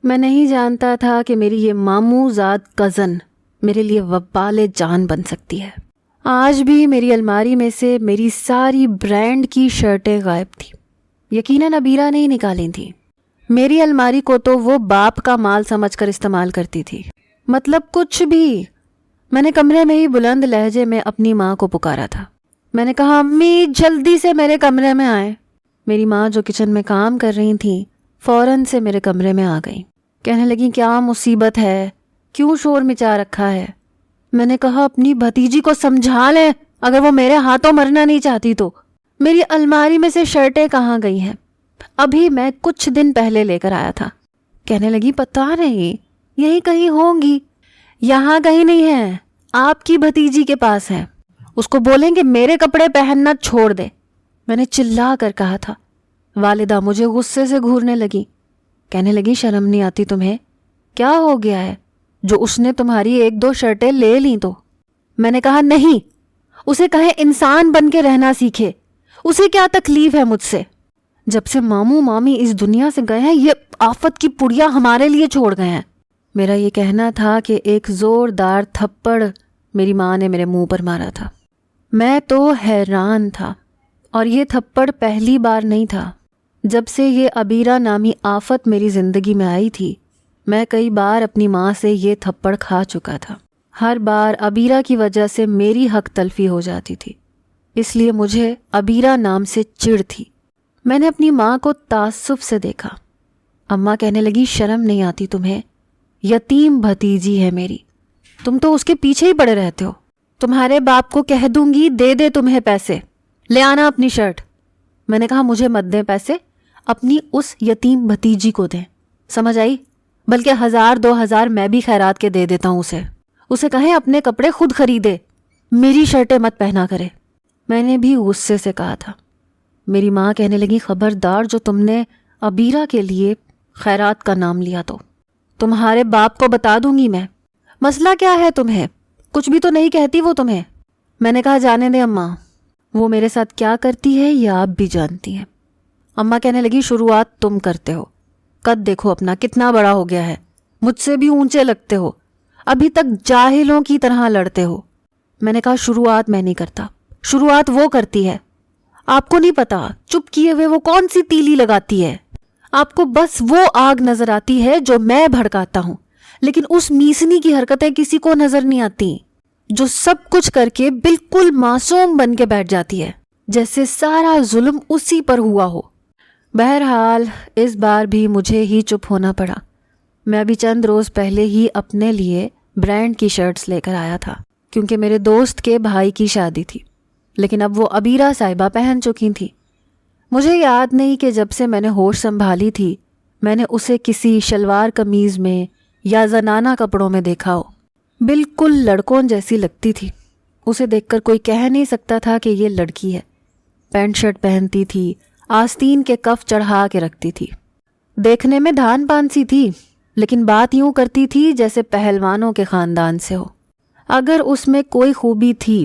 میں نہیں جانتا تھا کہ میری یہ ماموں زاد کزن میرے لیے وبال جان بن سکتی ہے۔ آج بھی میری الماری میں سے میری ساری برانڈ کی شرٹیں غائب تھیں۔ یقیناً عبیرہ نے ہی نکالی تھیں۔ میری الماری کو تو وہ باپ کا مال سمجھ کر استعمال کرتی تھی، مطلب کچھ بھی۔ میں نے کمرے میں ہی بلند لہجے میں اپنی ماں کو پکارا تھا۔ میں نے کہا، امی جلدی سے میرے کمرے میں آئیں۔ میری ماں جو کچن میں کام کر رہی تھیں فوراً سے میرے کمرے میں آ گئیں۔ کہنے لگیں، کیا مصیبت ہے، کیوں شور مچا رکھا ہے؟ میں نے کہا، اپنی بھتیجی کو سمجھا لیں، اگر وہ میرے ہاتھوں مرنا نہیں چاہتی تو۔ میری الماری میں سے شرٹیں کہاں گئی ہیں؟ ابھی میں کچھ دن پہلے لے کر آیا تھا۔ کہنے لگی، پتہ نہیں، یہیں کہیں ہوں گی۔ یہاں کہیں نہیں ہے، آپ کی بھتیجی کے پاس ہے، اس کو بولیں کہ میرے کپڑے پہننا چھوڑ دے۔ میں نے چلا کر کہا تھا۔ والدہ مجھے غصے سے گھورنے لگی۔ کہنے لگی، شرم نہیں آتی تمہیں؟ کیا ہو گیا ہے جو اس نے تمہاری 1-2 شرٹیں لے لیں تو؟ میں نے کہا، نہیں، اسے کہیں انسان بن کے رہنا سیکھے، اسے کیا تکلیف ہے مجھ سے؟ جب سے ماموں مامی اس دنیا سے گئے ہیں یہ آفت کی پڑیا ہمارے لیے چھوڑ گئے ہیں۔ میرا یہ کہنا تھا کہ ایک زوردار تھپڑ میری ماں نے میرے منہ پر مارا تھا۔ میں تو حیران تھا، اور یہ تھپڑ پہلی بار نہیں تھا۔ جب سے یہ عبیرہ نامی آفت میری زندگی میں آئی تھی، میں کئی بار اپنی ماں سے یہ تھپڑ کھا چکا تھا۔ ہر بار عبیرہ کی وجہ سے میری حق تلفی ہو جاتی تھی، اس لیے مجھے عبیرہ نام سے چڑ تھی۔ میں نے اپنی ماں کو تعصب سے دیکھا۔ اماں کہنے لگی، شرم نہیں آتی تمہیں؟ یتیم بھتیجی ہے میری، تم تو اس کے پیچھے ہی پڑے رہتے ہو۔ تمہارے باپ کو کہہ دوں گی دے دے تمہیں پیسے، لے آنا اپنی شرٹ۔ میں نے کہا، مجھے مت دیں پیسے، اپنی اس یتیم بھتیجی کو دیں، سمجھ آئی؟ بلکہ 1000-2000 میں بھی خیرات کے دے دیتا ہوں اسے کہیں اپنے کپڑے خود خریدے، میری شرٹیں مت پہنا کرے۔ میں نے بھی غصے سے کہا تھا۔ میری ماں کہنے لگی، خبردار جو تم نے عبیرہ کے لیے خیرات کا نام لیا تو تمہارے باپ کو بتا دوں گی میں۔ مسئلہ کیا ہے تمہیں؟ کچھ بھی تو نہیں کہتی وہ تمہیں۔ میں نے کہا، جانے دے اماں، وہ میرے ساتھ کیا کرتی ہے یہ آپ بھی جانتی ہیں۔ اماں کہنے لگی، شروعات تم کرتے ہو، قد دیکھو اپنا کتنا بڑا ہو گیا ہے، مجھ سے بھی اونچے لگتے ہو، ابھی تک جاہلوں کی طرح لڑتے ہو۔ میں نے کہا، شروعات میں نہیں کرتا، شروعات وہ کرتی ہے۔ آپ کو نہیں پتا چپ کیے ہوئے وہ کون سی تیلی لگاتی ہے؟ آپ کو بس وہ آگ نظر آتی ہے جو میں بھڑکاتا ہوں، لیکن اس میسنی کی حرکتیں کسی کو نظر نہیں آتی، جو سب کچھ کر کے بالکل معصوم بن کے بیٹھ جاتی ہے، جیسے سارا ظلم اسی پر ہوا ہو۔ بہرحال اس بار بھی مجھے ہی چپ ہونا پڑا۔ میں ابھی چند روز پہلے ہی اپنے لیے برانڈ کی شرٹس لے کر آیا تھا، کیونکہ میرے دوست کے بھائی کی شادی تھی، لیکن اب وہ عبیرہ صاحبہ پہن چکی تھی۔ مجھے یاد نہیں کہ جب سے میں نے ہوش سنبھالی تھی میں نے اسے کسی شلوار قمیض میں یا زنانہ کپڑوں میں دیکھا ہو۔ بالکل لڑکوں جیسی لگتی تھی، اسے دیکھ کر کوئی کہہ نہیں سکتا تھا کہ یہ لڑکی ہے۔ پینٹ شرٹ پہنتی تھی، آستین کے کف چڑھا کے رکھتی تھی، دیکھنے میں دھان پان سی تھی، لیکن بات یوں کرتی تھی جیسے پہلوانوں کے خاندان سے ہو۔ اگر اس میں کوئی خوبی تھی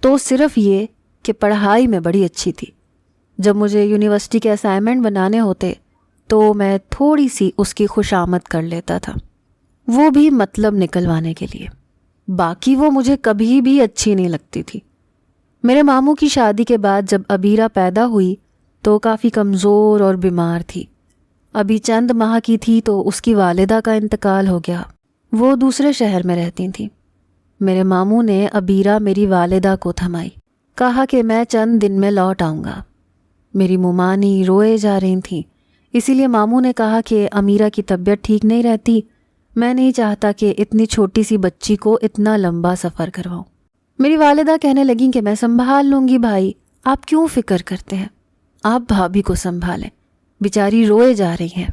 تو صرف یہ کہ پڑھائی میں بڑی اچھی تھی۔ جب مجھے یونیورسٹی کے اسائنمنٹ بنانے ہوتے تو میں تھوڑی سی اس کی خوشامد کر لیتا تھا، وہ بھی مطلب نکلوانے کے لیے۔ باقی وہ مجھے کبھی بھی اچھی نہیں لگتی تھی۔ میرے ماموں کی شادی کے بعد جب عبیرہ پیدا ہوئی تو کافی کمزور اور بیمار تھی۔ ابھی چند ماہ کی تھی تو اس کی والدہ کا انتقال ہو گیا، وہ دوسرے شہر میں رہتی تھیں۔ میرے ماموں نے عبیرہ میری والدہ کو تھمائی، کہا کہ میں چند دن میں لوٹ آؤں گا۔ میری ممانی روئے جا رہی تھیں، اسی لیے ماموں نے کہا کہ امیرہ کی طبیعت ٹھیک نہیں رہتی، میں نہیں چاہتا کہ اتنی چھوٹی سی بچی کو اتنا لمبا سفر کرواؤں۔ میری والدہ کہنے لگیں کہ میں سنبھال لوں گی بھائی، آپ کیوں فکر کرتے ہیں، آپ بھابھی کو سنبھالیں، بیچاری روئے جا رہی ہیں۔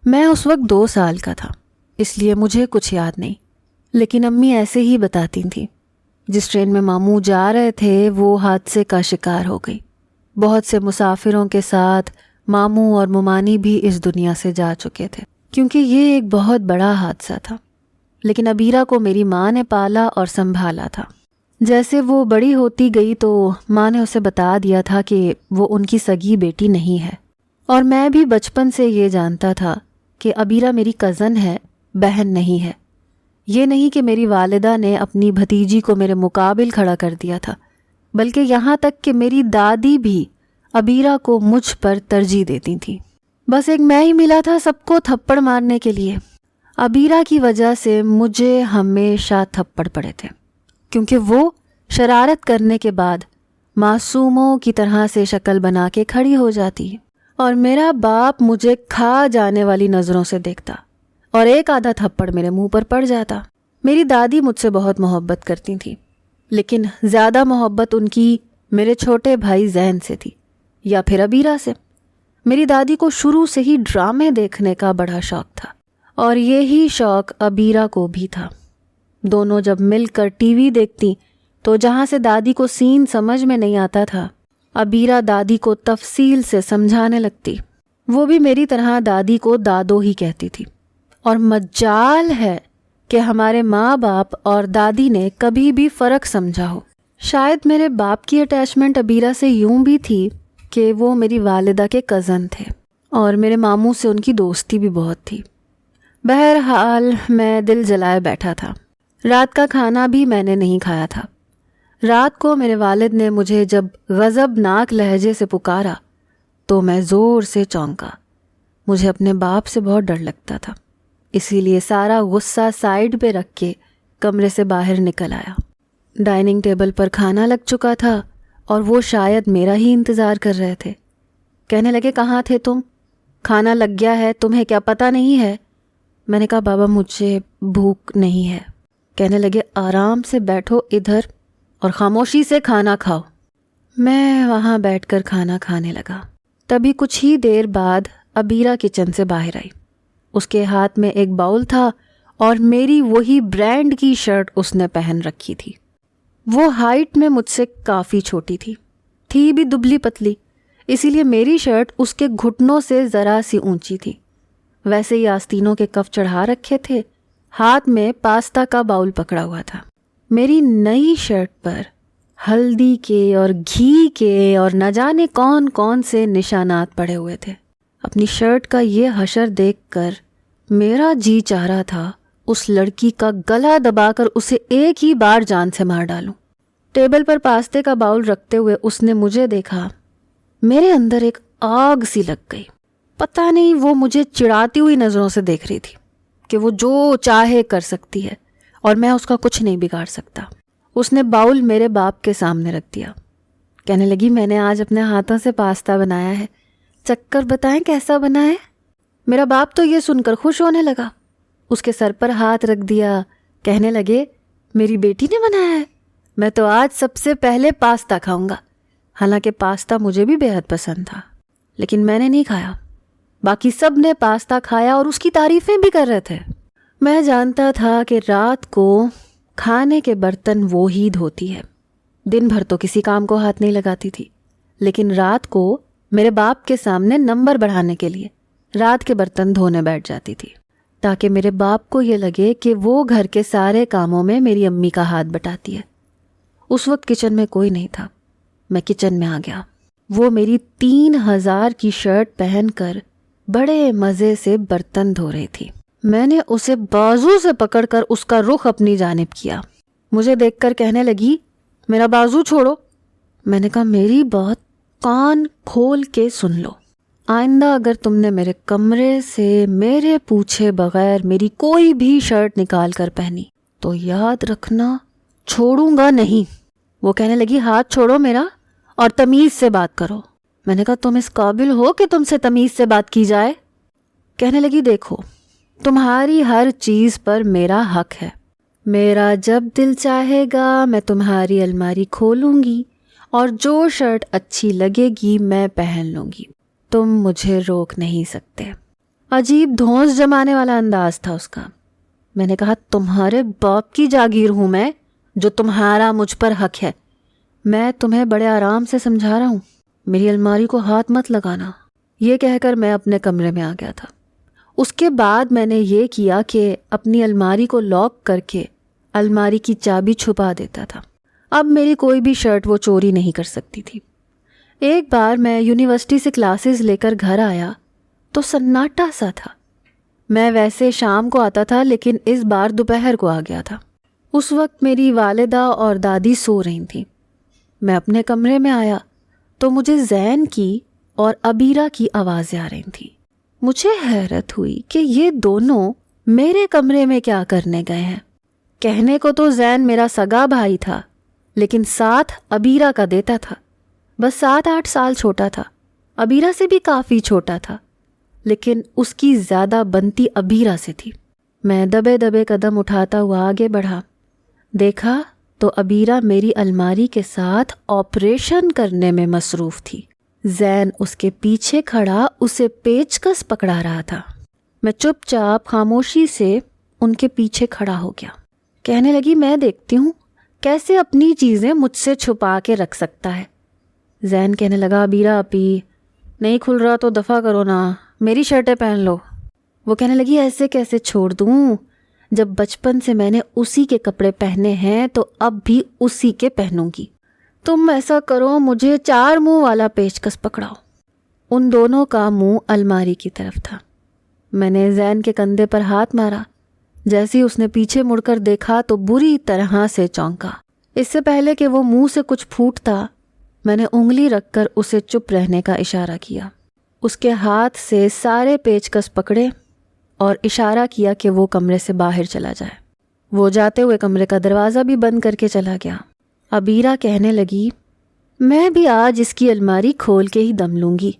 میں اس وقت 2 سال کا تھا، اس لیے مجھے کچھ یاد نہیں، لیکن امی ایسے ہی بتاتی تھیں۔ جس ٹرین میں ماموں جا رہے تھے وہ حادثے کا شکار ہو گئی۔ بہت سے مسافروں کے ساتھ ماموں اور ممانی بھی اس دنیا سے جا چکے تھے، کیونکہ یہ ایک بہت بڑا حادثہ تھا۔ لیکن عبیرہ کو میری ماں نے پالا اور سنبھالا تھا۔ جیسے وہ بڑی ہوتی گئی تو ماں نے اسے بتا دیا تھا کہ وہ ان کی سگی بیٹی نہیں ہے، اور میں بھی بچپن سے یہ جانتا تھا کہ ابیرہ میری کزن ہے، بہن نہیں ہے۔ یہ نہیں کہ میری والدہ نے اپنی بھتیجی کو میرے مقابل کھڑا کر دیا تھا، بلکہ یہاں تک کہ میری دادی بھی ابیرہ کو مجھ پر ترجیح دیتی تھیں۔ بس ایک میں ہی ملا تھا سب کو تھپڑ مارنے کے لیے۔ ابیرہ کی وجہ سے مجھے ہمیشہ تھپڑ پڑے تھے، کیونکہ وہ شرارت کرنے کے بعد معصوموں کی طرح سے شکل بنا کے کھڑی ہو جاتی اور میرا باپ مجھے کھا جانے والی نظروں سے دیکھتا اور ایک آدھا تھپڑ میرے منہ پر پڑ جاتا۔ میری دادی مجھ سے بہت محبت کرتی تھی، لیکن زیادہ محبت ان کی میرے چھوٹے بھائی زین سے تھی یا پھر ابیرہ سے۔ میری دادی کو شروع سے ہی ڈرامے دیکھنے کا بڑا شوق تھا اور یہی شوق ابیرہ کو بھی تھا۔ دونوں جب مل کر ٹی وی دیکھتی تو جہاں سے دادی کو سین سمجھ میں نہیں آتا تھا، ابیرہ دادی کو تفصیل سے سمجھانے لگتی۔ وہ بھی میری طرح دادی کو دادو ہی کہتی تھی، اور مجال ہے کہ ہمارے ماں باپ اور دادی نے کبھی بھی فرق سمجھا ہو۔ شاید میرے باپ کی اٹیچمنٹ ابیرہ سے یوں بھی تھی کہ وہ میری والدہ کے کزن تھے اور میرے ماموں سے ان کی دوستی بھی بہت تھی۔ بہرحال میں دل جلائے بیٹھا تھا۔ رات کا کھانا بھی میں نے نہیں کھایا تھا۔ رات کو میرے والد نے مجھے جب غضبناک لہجے سے پکارا تو میں زور سے چونکا۔ مجھے اپنے باپ سے بہت ڈر لگتا تھا، اسی لیے سارا غصہ سائیڈ پہ رکھ کے کمرے سے باہر نکل آیا۔ ڈائننگ ٹیبل پر کھانا لگ چکا تھا اور وہ شاید میرا ہی انتظار کر رہے تھے۔ کہنے لگے، کہاں تھے تم؟ کھانا لگ گیا ہے، تمہیں کیا پتہ نہیں ہے؟ میں نے کہا، بابا مجھے بھوک نہیں ہے۔ کہنے لگے، آرام سے بیٹھو ادھر اور خاموشی سے کھانا کھاؤ۔ میں وہاں بیٹھ کر کھانا کھانے لگا۔ تبھی کچھ ہی دیر بعد ابیرہ کچن سے باہر آئی۔ اس کے ہاتھ میں ایک باؤل تھا اور میری وہی برانڈ کی شرٹ اس نے پہن رکھی تھی۔ وہ ہائٹ میں مجھ سے کافی چھوٹی تھی بھی دبلی پتلی، اسی لیے میری شرٹ اس کے گھٹنوں سے ذرا سی اونچی تھی۔ ویسے ہی آستینوں کے کف چڑھا رکھے تھے، ہاتھ میں پاستا کا باؤل پکڑا ہوا تھا۔ میری نئی شرٹ پر ہلدی کے اور گھی کے اور نہ جانے کون کون سے نشانات پڑے ہوئے تھے۔ اپنی شرٹ کا یہ حشر دیکھ کر میرا جی چاہ رہا تھا اس لڑکی کا گلا دبا کر اسے ایک ہی بار جان سے مار ڈالوں۔ ٹیبل پر پاستے کا باؤل رکھتے ہوئے اس نے مجھے دیکھا۔ میرے اندر ایک آگ سی لگ گئی۔ پتہ نہیں وہ مجھے چڑھاتی ہوئی نظروں سے دیکھ رہی تھی کہ وہ جو چاہے کر سکتی ہے اور میں اس کا کچھ نہیں بگاڑ سکتا۔ اس نے باؤل میرے باپ کے سامنے رکھ دیا۔ کہنے لگی، میں نے آج اپنے ہاتھوں سے پاستا بنایا ہے، چکھ کر بتائیں کیسا بنا ہے؟ میرا باپ تو یہ سن کر خوش ہونے لگا، اس کے سر پر ہاتھ رکھ دیا۔ کہنے لگے، میری بیٹی نے بنایا ہے، میں تو آج سب سے پہلے پاستا کھاؤں گا۔ حالانکہ پاستا مجھے بھی بے حد پسند تھا، لیکن میں نے نہیں کھایا۔ باقی سب نے پاستا کھایا اور اس کی تعریفیں بھی کر رہے تھے۔ میں جانتا تھا کہ رات کو کھانے کے برتن وہ ہی دھوتی ہے، دن بھر تو کسی کام کو ہاتھ نہیں لگاتی تھی، لیکن رات کو میرے باپ کے سامنے نمبر بڑھانے کے لیے رات کے برتن دھونے بیٹھ جاتی تھی، تاکہ میرے باپ کو یہ لگے کہ وہ گھر کے سارے کاموں میں میری امی کا ہاتھ بٹاتی ہے۔ اس وقت کچن میں کوئی نہیں تھا۔ میں کچن میں آ گیا۔ وہ میری 3000 کی شرٹ پہن کر بڑے مزے سے برتن دھو رہی تھی۔ میں نے اسے بازو سے پکڑ کر اس کا رخ اپنی جانب کیا۔ مجھے دیکھ کر کہنے لگی، میرا بازو چھوڑو۔ میں نے کہا، میری بات کان کھول کے سن لو، آئندہ اگر تم نے میرے کمرے سے میرے پوچھے بغیر میری کوئی بھی شرٹ نکال کر پہنی تو یاد رکھنا چھوڑوں گا نہیں۔ وہ کہنے لگی، ہاتھ چھوڑو میرا اور تمیز سے بات کرو۔ میں نے کہا، تم اس قابل ہو کہ تم سے تمیز سے بات کی جائے؟ کہنے لگی، دیکھو، تمہاری ہر چیز پر میرا حق ہے۔ میرا جب دل چاہے گا میں تمہاری الماری کھولوں گی اور جو شرٹ اچھی لگے گی میں پہن لوں گی، تم مجھے روک نہیں سکتے۔ عجیب دھونس جمانے والا انداز تھا اس کا۔ میں نے کہا، تمہارے باپ کی جاگیر ہوں میں، جو تمہارا مجھ پر حق ہے۔ میں تمہیں بڑے آرام سے سمجھا رہا ہوں، میری الماری کو ہاتھ مت لگانا۔ یہ کہہ کر میں اپنے کمرے میں آ گیا تھا۔ اس کے بعد میں نے یہ کیا کہ اپنی الماری کو لاک کر کے الماری کی چابی چھپا دیتا تھا۔ اب میری کوئی بھی شرٹ وہ چوری نہیں کر سکتی تھی۔ ایک بار میں یونیورسٹی سے کلاسز لے کر گھر آیا تو سناٹا سا تھا۔ میں ویسے شام کو آتا تھا لیکن اس بار دوپہر کو آ گیا تھا۔ اس وقت میری والدہ اور دادی سو رہی تھیں۔ میں اپنے کمرے میں آیا تو مجھے زین کی اور عبیرہ کی آوازیں آ رہی تھیں۔ مجھے حیرت ہوئی کہ یہ دونوں میرے کمرے میں کیا کرنے گئے ہیں۔ کہنے کو تو زین میرا سگا بھائی تھا، لیکن ساتھ عبیرہ کا دیتا تھا۔ بس 7-8 سال چھوٹا تھا، عبیرہ سے بھی کافی چھوٹا تھا، لیکن اس کی زیادہ بنتی عبیرہ سے تھی۔ میں دبے دبے قدم اٹھاتا ہوا آگے بڑھا، دیکھا تو عبیرہ میری الماری کے ساتھ آپریشن کرنے میں مصروف تھی۔ زین اس کے پیچھے کھڑا اسے پیچکس پکڑا رہا تھا۔ میں چپ چاپ خاموشی سے ان کے پیچھے کھڑا ہو گیا۔ کہنے لگی، میں دیکھتی ہوں کیسے اپنی چیزیں مجھ سے چھپا کے رکھ سکتا ہے۔ زین کہنے لگا، عبیرہ اپی نہیں کھل رہا تو دفع کرو نا، میری شرٹیں پہن لو۔ وہ کہنے لگی، ایسے کیسے چھوڑ دوں؟ جب بچپن سے میں نے اسی کے کپڑے پہنے ہیں تو اب بھی اسی کے پہنوں گی۔ تم ایسا کرو، مجھے 4 منہ والا پیچکس پکڑاؤ۔ ان دونوں کا منہ الماری کی طرف تھا۔ میں نے زین کے کندھے پر ہاتھ مارا۔ جیسے ہی اس نے پیچھے مڑ کر دیکھا تو بری طرح سے چونکا۔ اس سے پہلے کہ وہ منہ سے کچھ پھوٹتا، میں نے انگلی رکھ کر اسے چپ رہنے کا اشارہ کیا۔ اس کے ہاتھ سے سارے پیچکس پکڑے اور اشارہ کیا کہ وہ کمرے سے باہر چلا جائے۔ وہ جاتے ہوئے کمرے کا دروازہ بھی بند کر کے چلا گیا۔ عبیرہ کہنے لگی، میں بھی آج اس کی الماری کھول کے ہی دم لوں گی۔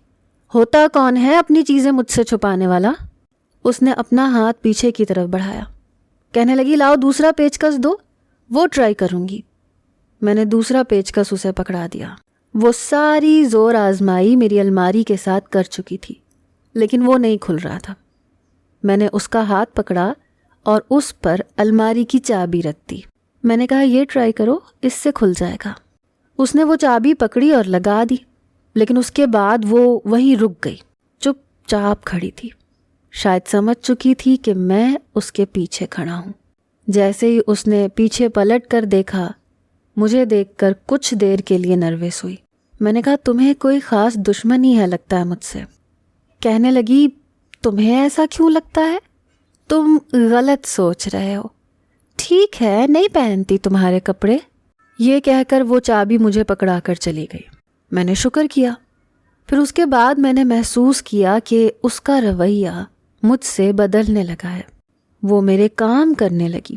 ہوتا کون ہے اپنی چیزیں مجھ سے چھپانے والا؟ اس نے اپنا ہاتھ پیچھے کی طرف بڑھایا۔ کہنے لگی، لاؤ دوسرا پیچکس دو، وہ ٹرائی کروں گی۔ میں نے دوسرا پیچکس اسے پکڑا دیا۔ وہ ساری زور آزمائی میری الماری کے ساتھ کر چکی تھی، لیکن وہ نہیں کھل رہا تھا۔ میں نے اس کا ہاتھ پکڑا اور اس پر الماری کی چابی رکھ دی۔ میں نے کہا، یہ ٹرائی کرو، اس سے کھل جائے گا۔ اس نے وہ چابی پکڑی اور لگا دی، لیکن اس کے بعد وہ وہیں رک گئی، چپ چاپ کھڑی تھی۔ شاید سمجھ چکی تھی کہ میں اس کے پیچھے کھڑا ہوں۔ جیسے ہی اس نے پیچھے پلٹ کر دیکھا، مجھے دیکھ کر کچھ دیر کے لیے نروس ہوئی۔ میں نے کہا، تمہیں کوئی خاص دشمنی ہے لگتا ہے مجھ سے۔ کہنے لگی، تمہیں ایسا کیوں لگتا ہے؟ تم غلط سوچ رہے ہو۔ ٹھیک ہے، نہیں پہنتی تمہارے کپڑے۔ یہ کہہ کر وہ چابی مجھے پکڑا کر چلی گئی۔ میں نے شکر کیا۔ پھر اس کے بعد میں نے محسوس کیا کہ اس کا رویہ مجھ سے بدلنے لگا ہے۔ وہ میرے کام کرنے لگی،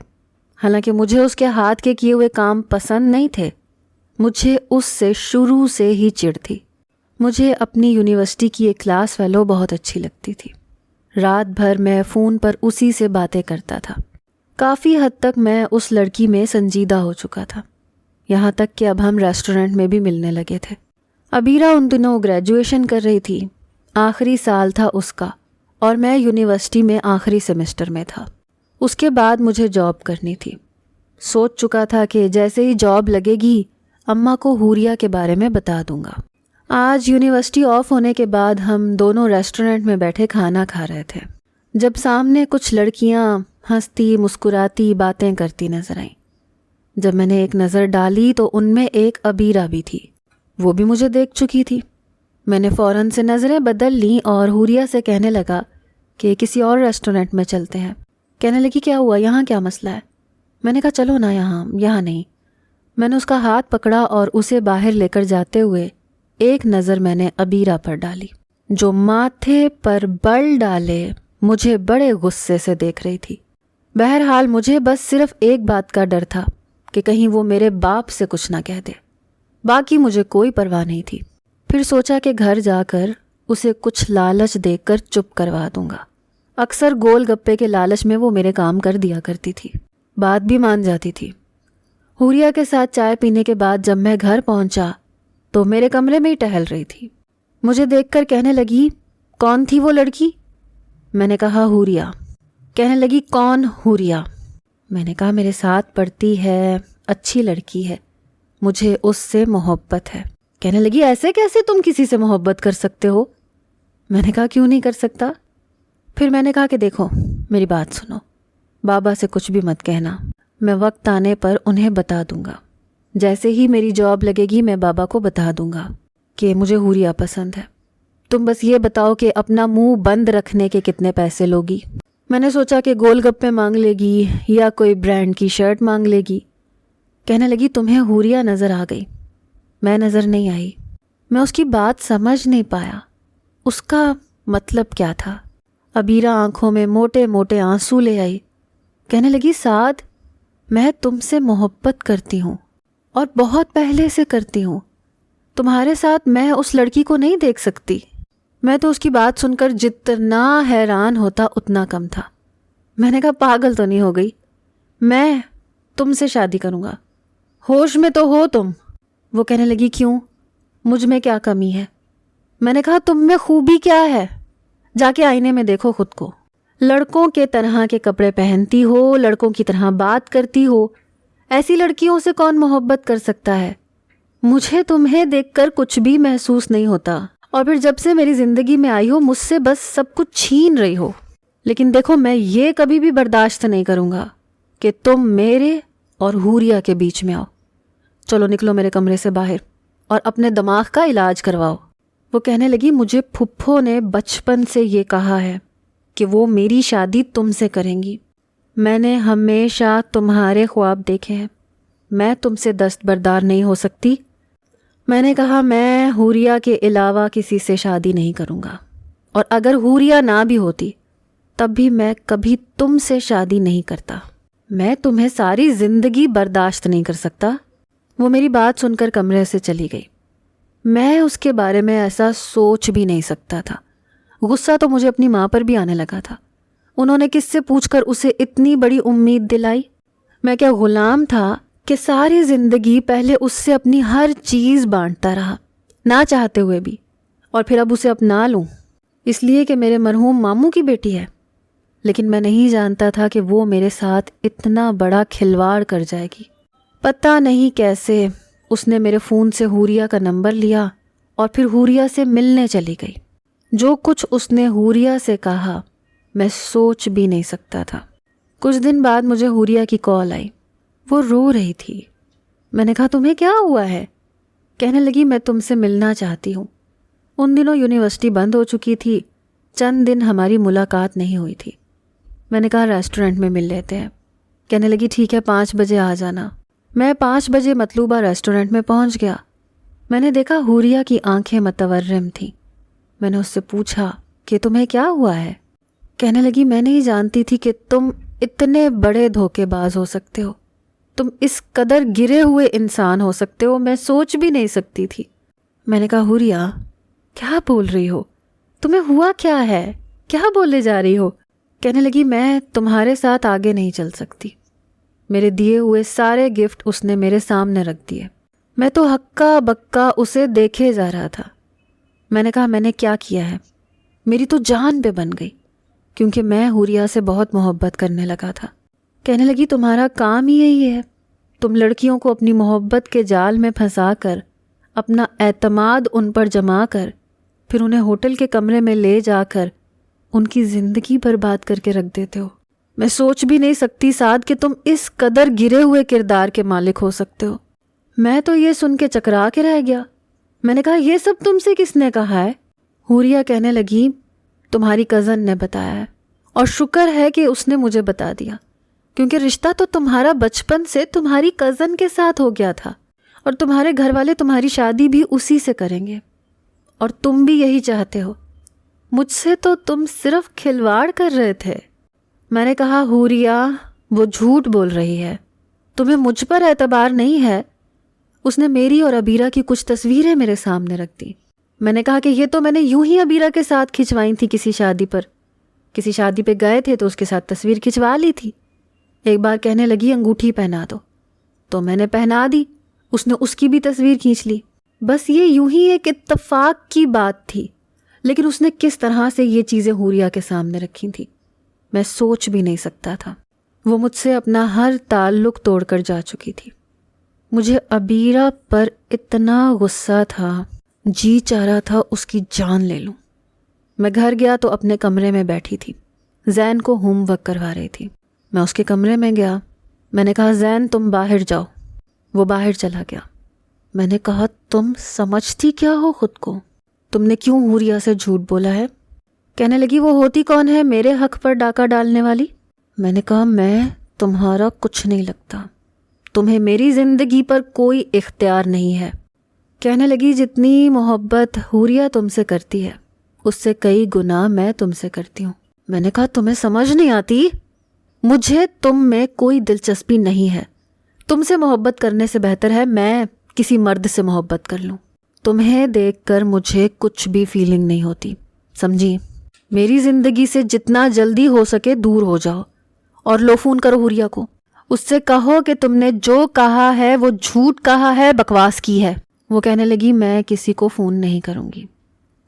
حالانکہ مجھے اس کے ہاتھ کے کیے ہوئے کام پسند نہیں تھے۔ مجھے اس سے شروع سے ہی چڑ تھی۔ مجھے اپنی یونیورسٹی کی ایک کلاس فیلو بہت اچھی لگتی تھی۔ رات بھر میں فون پر اسی سے باتیں کرتا تھا۔ کافی حد تک میں اس لڑکی میں سنجیدہ ہو چکا تھا، یہاں تک کہ اب ہم ریسٹورنٹ میں بھی ملنے لگے تھے۔ عبیرہ ان دنوں گریجویشن کر رہی تھی، آخری سال تھا اس کا، اور میں یونیورسٹی میں آخری سیمسٹر میں تھا۔ اس کے بعد مجھے جاب کرنی تھی۔ سوچ چکا تھا کہ جیسے ہی جاب لگے گی اماں کو حوریہ کے بارے میں بتا دوں گا۔ آج یونیورسٹی آف ہونے کے بعد ہم دونوں ریسٹورنٹ میں بیٹھے کھانا کھا رہے تھے، جب سامنے کچھ لڑکیاں ہنستی مسکراتی باتیں کرتی نظر آئیں۔ جب میں نے ایک نظر ڈالی تو ان میں ایک عبیرہ بھی تھی، وہ بھی مجھے دیکھ چکی تھی۔ میں نے فوراً سے نظریں بدل لیں اور حوریہ سے کہنے لگا کہ کسی اور ریسٹورنٹ میں چلتے ہیں۔ کہنے لگی، کیا ہوا، یہاں کیا مسئلہ ہے؟ میں نے کہا، چلو نا، یہاں نہیں۔ میں نے اس کا ہاتھ پکڑا اور اسے باہر لے کر جاتے ہوئے ایک نظر میں نے عبیرہ پر ڈالی، جو ماتھے پر بل ڈالے مجھے بڑے غصے سے دیکھ رہی تھی۔ بہرحال مجھے بس صرف ایک بات کا ڈر تھا کہ کہیں وہ میرے باپ سے کچھ نہ کہہ دے، باقی مجھے کوئی پرواہ نہیں تھی۔ پھر سوچا کہ گھر جا کر اسے کچھ لالچ دے کر چپ کروا دوں گا۔ اکثر گول گپے کے لالچ میں وہ میرے کام کر دیا کرتی تھی، بات بھی مان جاتی تھی۔ حوریہ کے ساتھ چائے پینے کے بعد جب میں گھر پہنچا تو میرے کمرے میں ہی ٹہل رہی تھی۔ مجھے دیکھ کر کہنے لگی، کون تھی وہ لڑکی؟ میں نے کہا، حوریہ۔ کہنے لگی، کون حوریہ؟ میں نے کہا، میرے ساتھ پڑھتی ہے، اچھی لڑکی ہے، مجھے اس سے محبت ہے۔ کہنے لگی، ایسے کیسے تم کسی سے محبت کر سکتے ہو؟ میں نے کہا، کیوں نہیں کر سکتا؟ پھر میں نے کہا کہ دیکھو، میری بات سنو، بابا سے کچھ بھی مت کہنا، میں وقت آنے پر انہیں بتا دوں گا۔ جیسے ہی میری جاب لگے گی میں بابا کو بتا دوں گا کہ مجھے حوریہ پسند ہے۔ تم بس یہ بتاؤ کہ اپنا منہ بند رکھنے کے کتنے پیسے لوگی؟ میں نے سوچا کہ گول گپے مانگ لے گی یا کوئی برانڈ کی شرٹ مانگ لے گی۔ کہنے لگی تمہیں حوریہ نظر آ گئی۔ میں نظر نہیں آئی۔ میں اس کی بات سمجھ نہیں پایا، اس کا مطلب کیا تھا۔ عبیرہ آنکھوں میں موٹے موٹے آنسو لے آئی۔ کہنے لگی سعد، میں تم سے محبت کرتی ہوں اور بہت پہلے سے کرتی ہوں۔ تمہارے ساتھ میں اس لڑکی کو نہیں دیکھ سکتی۔ میں تو اس کی بات سن کر جتنا حیران ہوتا اتنا کم تھا۔ میں نے کہا پاگل تو نہیں ہو گئی؟ میں تم سے شادی کروں گا، ہوش میں تو ہو تم؟ وہ کہنے لگی کیوں، مجھ میں کیا کمی ہے؟ میں نے کہا تم میں خوبی کیا ہے؟ جا کے آئینے میں دیکھو خود کو۔ لڑکوں کے طرح کے کپڑے پہنتی ہو، لڑکوں کی طرح بات کرتی ہو، ایسی لڑکیوں سے کون محبت کر سکتا ہے؟ مجھے تمہیں دیکھ کر کچھ بھی محسوس نہیں ہوتا، اور پھر جب سے میری زندگی میں آئی ہو مجھ سے بس سب کچھ چھین رہی ہو۔ لیکن دیکھو میں یہ کبھی بھی برداشت نہیں کروں گا کہ تم میرے اور حوریہ کے بیچ میں آؤ۔ چلو نکلو میرے کمرے سے باہر اور اپنے دماغ کا علاج کرواؤ۔ وہ کہنے لگی مجھے پھپھو نے بچپن سے یہ کہا ہے کہ وہ میری شادی تم سے کریں گی۔ میں نے ہمیشہ تمہارے خواب دیکھے ہیں، میں تم سے دستبردار نہیں ہو سکتی۔ میں نے کہا میں حوریہ کے علاوہ کسی سے شادی نہیں کروں گا، اور اگر حوریہ نہ بھی ہوتی تب بھی میں کبھی تم سے شادی نہیں کرتا۔ میں تمہیں ساری زندگی برداشت نہیں کر سکتا۔ وہ میری بات سن کر کمرے سے چلی گئی۔ میں اس کے بارے میں ایسا سوچ بھی نہیں سکتا تھا۔ غصہ تو مجھے اپنی ماں پر بھی آنے لگا تھا۔ انہوں نے کس سے پوچھ کر اسے اتنی بڑی امید دلائی؟ میں کیا غلام تھا کہ ساری زندگی پہلے اس سے اپنی ہر چیز بانٹتا رہا، نہ چاہتے ہوئے بھی، اور پھر اب اسے اپنا لوں اس لیے کہ میرے مرحوم ماموں کی بیٹی ہے؟ لیکن میں نہیں جانتا تھا کہ وہ میرے ساتھ اتنا بڑا کھلواڑ کر جائے گی۔ پتہ نہیں کیسے اس نے میرے فون سے حوریہ کا نمبر لیا اور پھر حوریہ سے ملنے چلی گئی۔ جو کچھ اس نے حوریہ سے کہا میں سوچ بھی نہیں سکتا تھا۔ کچھ دن بعد مجھے حوریہ کی کال آئی۔ وہ رو رہی تھی۔ میں نے کہا تمہیں کیا ہوا ہے؟ کہنے لگی میں تم سے ملنا چاہتی ہوں۔ ان دنوں یونیورسٹی بند ہو چکی تھی، چند دن ہماری ملاقات نہیں ہوئی تھی۔ میں نے کہا ریسٹورنٹ میں مل لیتے ہیں۔ کہنے لگی ٹھیک ہے 5 بجے آ جانا۔ میں 5 بجے مطلوبہ ریسٹورنٹ میں پہنچ گیا۔ میں نے دیکھا حوریہ کی آنکھیں متورم تھیں۔ میں نے اس سے پوچھا کہ تمہیں کیا ہوا ہے؟ کہنے لگی میں نہیں جانتی تھی کہ تم اتنے بڑے دھوکے باز ہو سکتے ہو، تم اس قدر گرے ہوئے انسان ہو سکتے ہو، میں سوچ بھی نہیں سکتی تھی۔ میں نے کہا حوریہ کیا بول رہی ہو؟ تمہیں ہوا کیا ہے؟ کیا بولے جا رہی ہو؟ کہنے لگی میں تمہارے ساتھ آگے نہیں چل سکتی۔ میرے دیے ہوئے سارے گفٹ اس نے میرے سامنے رکھ دیے۔ میں تو ہکا بکا اسے دیکھے جا رہا تھا۔ میں نے کہا میں نے کیا کیا ہے؟ میری تو جان پہ بن گئی، کیونکہ میں حوریہ سے بہت محبت کرنے لگا تھا۔ کہنے لگی تمہارا کام ہی یہی ہے، تم لڑکیوں کو اپنی محبت کے جال میں پھنسا کر، اپنا اعتماد ان پر جما کر، پھر انہیں ہوٹل کے کمرے میں لے جا کر ان کی زندگی برباد کر کے رکھ دیتے ہو۔ میں سوچ بھی نہیں سکتی سعد کہ تم اس قدر گرے ہوئے کردار کے مالک ہو سکتے ہو۔ میں تو یہ سن کے چکرا کے رہ گیا۔ میں نے کہا یہ سب تم سے کس نے کہا ہے؟ حوریہ کہنے لگی تمہاری کزن نے بتایا ہے، اور شکر ہے کہ اس نے مجھے بتا دیا، کیونکہ رشتہ تو تمہارا بچپن سے تمہاری کزن کے ساتھ ہو گیا تھا، اور تمہارے گھر والے تمہاری شادی بھی اسی سے کریں گے، اور تم بھی یہی چاہتے ہو۔ مجھ سے تو تم صرف کھلواڑ کر رہے تھے۔ میں نے کہا حوریہ وہ جھوٹ بول رہی ہے، تمہیں مجھ پر اعتبار نہیں ہے۔ اس نے میری اور عبیرہ کی کچھ تصویریں میرے سامنے رکھ دی۔ میں نے کہا کہ یہ تو میں نے یوں ہی عبیرہ کے ساتھ کھنچوائی تھی، کسی شادی پر، کسی شادی پہ گئے تھے تو اس کے ساتھ تصویر کھنچوا لی تھی۔ ایک بار کہنے لگی انگوٹھی پہنا دو، تو میں نے پہنا دی، اس نے اس کی بھی تصویر کھینچ لی۔ بس یہ یوں ہی ایک اتفاق کی بات تھی، لیکن اس نے کس طرح سے یہ چیزیں حوریہ کے سامنے رکھی تھی میں سوچ بھی نہیں سکتا تھا۔ وہ مجھ سے اپنا ہر تعلق توڑ کر جا چکی تھی۔ مجھے عبیرہ پر اتنا غصہ تھا، جی چاہ رہا تھا اس کی جان لے لوں۔ میں گھر گیا تو اپنے کمرے میں بیٹھی تھی، زین کو ہوم ورک کروا رہی تھی۔ میں اس کے کمرے میں گیا، میں نے کہا زین تم باہر جاؤ۔ وہ باہر چلا گیا۔ میں نے کہا تم سمجھتی کیا ہو خود کو؟ تم نے کیوں حوریہ سے جھوٹ بولا ہے؟ کہنے لگی وہ ہوتی کون ہے میرے حق پر ڈاکہ ڈالنے والی؟ میں نے کہا میں تمہارا کچھ نہیں لگتا، تمہیں میری زندگی پر کوئی اختیار نہیں ہے۔ کہنے لگی جتنی محبت حوریہ تم سے کرتی ہے اس سے کئی گنا میں تم سے کرتی ہوں۔ میں نے کہا تمہیں سمجھ نہیں آتی، مجھے تم میں کوئی دلچسپی نہیں ہے، تم سے محبت کرنے سے بہتر ہے میں کسی مرد سے محبت کر لوں۔ تمہیں دیکھ کر مجھے کچھ بھی فیلنگ نہیں ہوتی، سمجھی؟ میری زندگی سے جتنا جلدی ہو سکے دور ہو جاؤ، اور لو فون کرو حوریہ کو، اس سے کہو کہ تم نے جو کہا ہے وہ جھوٹ کہا ہے، بکواس کی ہے۔ وہ کہنے لگی میں کسی کو فون نہیں کروں گی،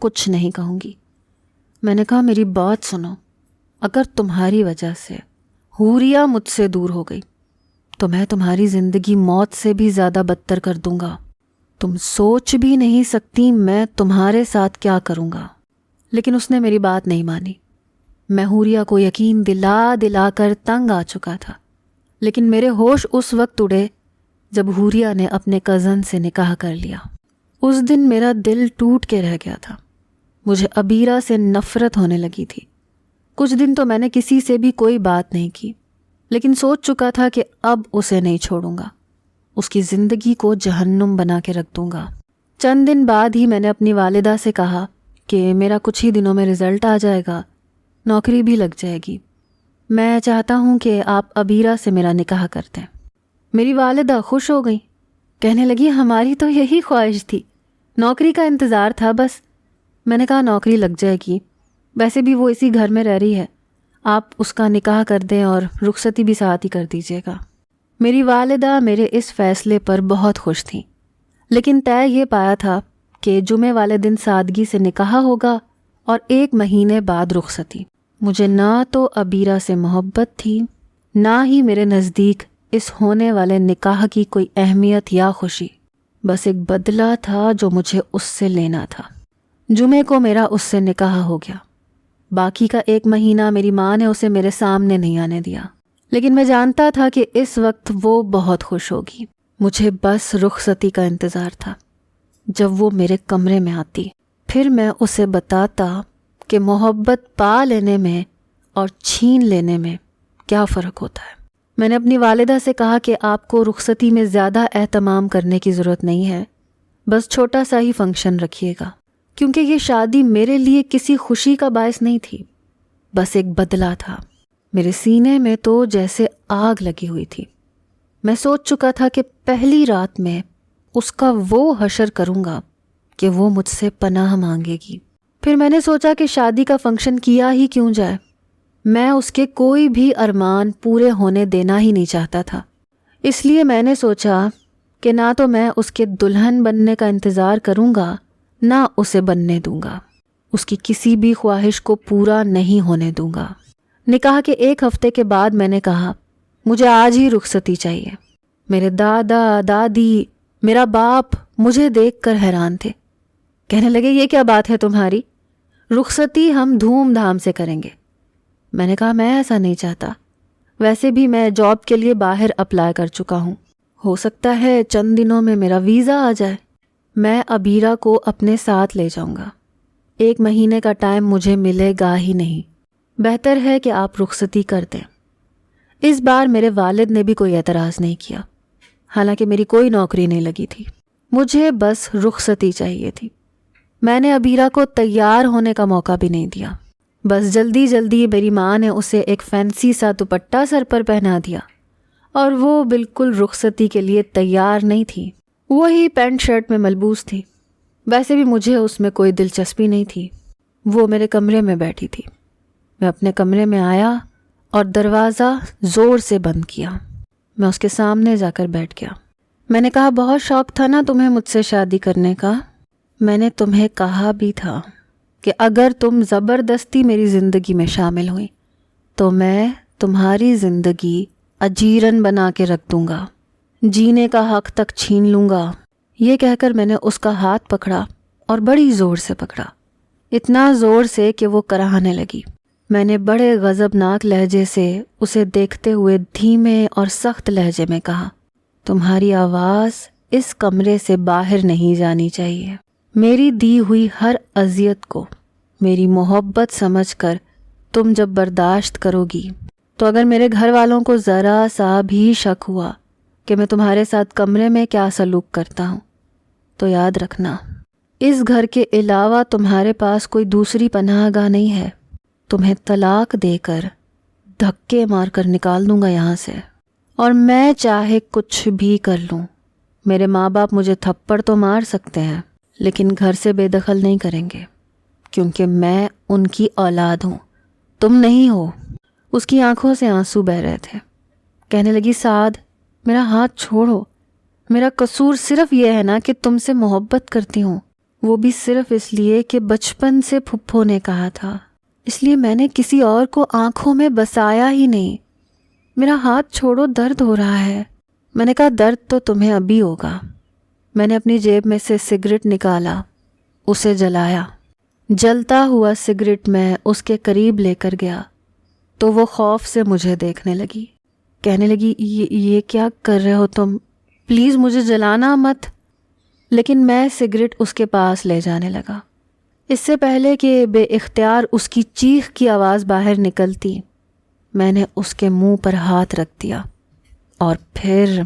کچھ نہیں کہوں گی۔ میں نے کہا میری بات سنو، اگر تمہاری وجہ سے حوریہ مجھ سے دور ہو گئی تو میں تمہاری زندگی موت سے بھی زیادہ بدتر کر دوں گا، تم سوچ بھی نہیں سکتی میں تمہارے ساتھ کیا کروں گا۔ لیکن اس نے میری بات نہیں مانی۔ میں حوریہ کو یقین دلا کر تنگ آ چکا تھا، لیکن میرے ہوش اس وقت اڑے جب حوریہ نے اپنے کزن سے نکاح کر لیا۔ اس دن میرا دل ٹوٹ کے رہ گیا تھا، مجھے عبیرہ سے نفرت ہونے لگی تھی۔ کچھ دن تو میں نے کسی سے بھی کوئی بات نہیں کی، لیکن سوچ چکا تھا کہ اب اسے نہیں چھوڑوں گا، اس کی زندگی کو جہنم بنا کے رکھ دوں گا۔ چند دن بعد ہی میں نے اپنی والدہ سے کہا کہ میرا کچھ ہی دنوں میں رزلٹ آ جائے گا، نوکری بھی لگ جائے گی، میں چاہتا ہوں کہ آپ عبیرہ سے میرا نکاح کر دیں۔ میری والدہ خوش ہو گئی، کہنے لگی ہماری تو یہی خواہش تھی، نوکری کا انتظار تھا بس۔ میں نے کہا نوکری لگ جائے گی، ویسے بھی وہ اسی گھر میں رہ رہی ہے، آپ اس کا نکاح کر دیں اور رخصتی بھی ساتھ ہی کر دیجیے گا۔ میری والدہ میرے اس فیصلے پر بہت خوش تھیں، لیکن طے یہ پایا تھا کہ جمعے والے دن سادگی سے نکاح ہوگا اور 1 مہینے بعد رخصتی۔ مجھے نہ تو عبیرہ سے محبت تھی، نہ ہی میرے نزدیک اس ہونے والے نکاح کی کوئی اہمیت یا خوشی، بس ایک بدلہ تھا جو مجھے اس سے لینا تھا۔ جمعے کو میرا اس سے نکاح ہو گیا۔ باقی کا 1 مہینہ میری ماں نے اسے میرے سامنے نہیں آنے دیا، لیکن میں جانتا تھا کہ اس وقت وہ بہت خوش ہوگی۔ مجھے بس رخصتی کا انتظار تھا، جب وہ میرے کمرے میں آتی، پھر میں اسے بتاتا کہ محبت پا لینے میں اور چھین لینے میں کیا فرق ہوتا ہے۔ میں نے اپنی والدہ سے کہا کہ آپ کو رخصتی میں زیادہ اہتمام کرنے کی ضرورت نہیں ہے، بس چھوٹا سا ہی فنکشن رکھیے گا، کیونکہ یہ شادی میرے لیے کسی خوشی کا باعث نہیں تھی، بس ایک بدلہ تھا۔ میرے سینے میں تو جیسے آگ لگی ہوئی تھی۔ میں سوچ چکا تھا کہ پہلی رات میں اس کا وہ حشر کروں گا کہ وہ مجھ سے پناہ مانگے گی۔ پھر میں نے سوچا کہ شادی کا فنکشن کیا ہی کیوں جائے، میں اس کے کوئی بھی ارمان پورے ہونے دینا ہی نہیں چاہتا تھا۔ اس لیے میں نے سوچا کہ نہ تو میں اس کے دلہن بننے کا انتظار کروں گا، نہ اسے بننے دوں گا، اس کی کسی بھی خواہش کو پورا نہیں ہونے دوں گا۔ نکاح کے 1 ہفتے کے بعد میں نے کہا مجھے آج ہی رخصتی چاہیے۔ میرے دادا دادی میرا باپ مجھے دیکھ کر حیران تھے، کہنے لگے یہ کیا بات ہے تمہاری، رخصتی ہم دھوم دھام سے کریں گے۔ میں نے کہا میں ایسا نہیں چاہتا، ویسے بھی میں جاب کے لیے باہر اپلائی کر چکا ہوں، ہو سکتا ہے چند دنوں میں میرا ویزا آ جائے، میں عبیرہ کو اپنے ساتھ لے جاؤں گا، 1 مہینے کا ٹائم مجھے ملے گا ہی نہیں، بہتر ہے کہ آپ رخصتی کر دیں۔ اس بار میرے والد نے بھی کوئی اعتراض نہیں کیا، حالانکہ میری کوئی نوکری نہیں لگی تھی، مجھے بس رخصتی چاہیے تھی۔ میں نے عبیرہ کو تیار ہونے کا موقع بھی نہیں دیا، بس جلدی جلدی میری ماں نے اسے ایک فینسی سا دوپٹہ سر پر پہنا دیا، اور وہ بالکل رخصتی کے لیے تیار نہیں تھی، وہی پینٹ شرٹ میں ملبوس تھی۔ ویسے بھی مجھے اس میں کوئی دلچسپی نہیں تھی۔ وہ میرے کمرے میں بیٹھی تھی، میں اپنے کمرے میں آیا اور دروازہ زور سے بند کیا۔ میں اس کے سامنے جا کر بیٹھ گیا۔ میں نے کہا بہت شوق تھا نا تمہیں مجھ سے شادی کرنے کا، میں نے تمہیں کہا بھی تھا کہ اگر تم زبردستی میری زندگی میں شامل ہوئی تو میں تمہاری زندگی اجیرن بنا کے رکھ دوں گا، جینے کا حق تک چھین لوں گا۔ یہ کہہ کر میں نے اس کا ہاتھ پکڑا اور بڑی زور سے پکڑا، اتنا زور سے کہ وہ کراہنے لگی۔ میں نے بڑے غضبناک لہجے سے اسے دیکھتے ہوئے دھیمے اور سخت لہجے میں کہا، تمہاری آواز اس کمرے سے باہر نہیں جانی چاہیے۔ میری دی ہوئی ہر اذیت کو میری محبت سمجھ کر تم جب برداشت کرو گی تو اگر میرے گھر والوں کو ذرا سا بھی شک ہوا کہ میں تمہارے ساتھ کمرے میں کیا سلوک کرتا ہوں تو یاد رکھنا اس گھر کے علاوہ تمہارے پاس کوئی دوسری پناہ گاہ نہیں ہے. تمہیں طلاق دے کر دھکے مار کر نکال دوں گا یہاں سے، اور میں چاہے کچھ بھی کر لوں. میرے ماں باپ مجھے تھپڑ تو مار سکتے ہیں لیکن گھر سے بے دخل نہیں کریں گے، کیونکہ میں ان کی اولاد ہوں، تم نہیں ہو. اس کی آنکھوں سے آنسو بہہ رہے تھے. کہنے لگی سعد میرا ہاتھ چھوڑو، میرا قصور صرف یہ ہے نا کہ تم سے محبت کرتی ہوں، وہ بھی صرف اس لیے کہ بچپن سے پھپھو نے کہا تھا، اس لیے میں نے کسی اور کو آنکھوں میں بسایا ہی نہیں. میرا ہاتھ چھوڑو، درد ہو رہا ہے. میں نے کہا درد تو تمہیں ابھی ہوگا. میں نے اپنی جیب میں سے سگریٹ نکالا، اسے جلایا. جلتا ہوا سگریٹ میں اس کے قریب لے کر گیا تو وہ خوف سے مجھے دیکھنے لگی. کہنے لگی یہ کیا کر رہے ہو تم، پلیز مجھے جلانا مت. لیکن میں سگریٹ اس کے پاس لے جانے لگا. اس سے پہلے کہ بے اختیار اس کی چیخ کی آواز باہر نکلتی، میں نے اس کے منہ پر ہاتھ رکھ دیا اور پھر